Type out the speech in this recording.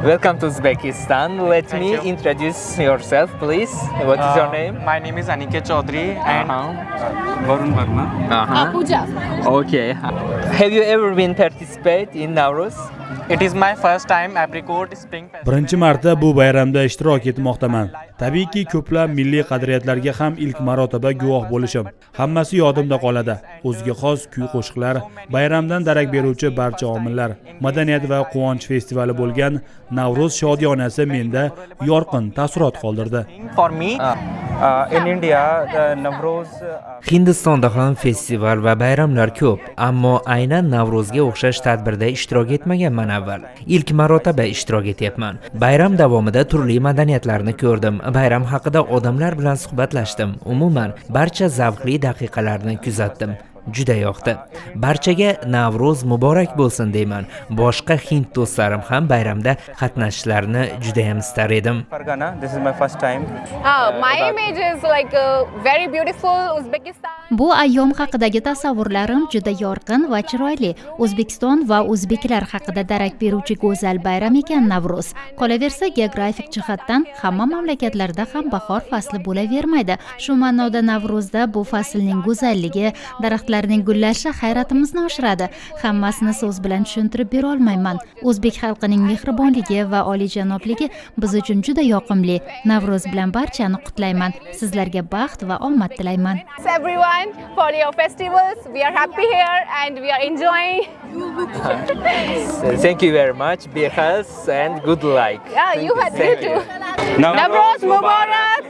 Welcome to Uzbekistan. Let Thank me you. introduce yourself, please. What is your name? My name is Aniket Chaudhary and Varun Verma. Pooja. Okay. Have you ever been participate in Nowruz? It is my first time Apricot Spring Festival. Birinchi marta bu bayramda ishtirok etmoqdaman. Tabiiyki ko'plab milliy qadriyatlarga ham ilk marotaba guvoh bo'lishim. Hammasi yodimda qoladi. O'ziga xos kuy-qo'shiqlar, bayramdan darak beruvchi barcha omillar, madaniyat va quvonch festivali bo'lgan Navro'z shodiyonasi menda yorqin taassurot qoldirdi. For me, in India, the Navroz. Hindistonda ham festival va bayramlar ko'p, ammo aynan Navrozga o'xshash tadbirda ishtirok etmaganman avval. Ilk marotaba ishtirok etyapman. Bayram davomida turli madaniyatlarni ko'rdim. Bayram haqida odamlar bilan suhbatlashdim. Umuman, barcha zavqli daqiqalarni kuzatdim. Juda yoqdi. Barchaga Navro'z muborak bo'lsin deyman. Boshqa hind do'stlarim ham bayramda qatnashishlarini juda ham istar edim. Fargana, this is my first time. My image is like very beautiful Uzbekistan. Bu ayyom haqidagi tasavvurlarim juda yorqin va chiroyli. O'zbekiston va o'zbeklar haqida darak beruvchi go'zal bayram ekan Navro'z. Qolaversa, geografik jihatdan hamma mamlakatlarda ham bahor fasli bo'lavermaydi. Shu ma'noda Navro'zda bu faslning go'zalligi, daraxtlarning gullashi hayratimizni oshiradi. Hammasini so'z bilan tushuntirib bera olmayman. O'zbek xalqining mehribonligi va oliyjanobligi biz uchun juda yoqimli. Navro'z bilan barchani qutlayman. Sizlarga baxt va omad tilayman. Everyone for your festivals. We are happy here and we are enjoying. Thank you very much. Be healthy and good luck. Yeah, you had you Thank too. you. Navroz Mubarak.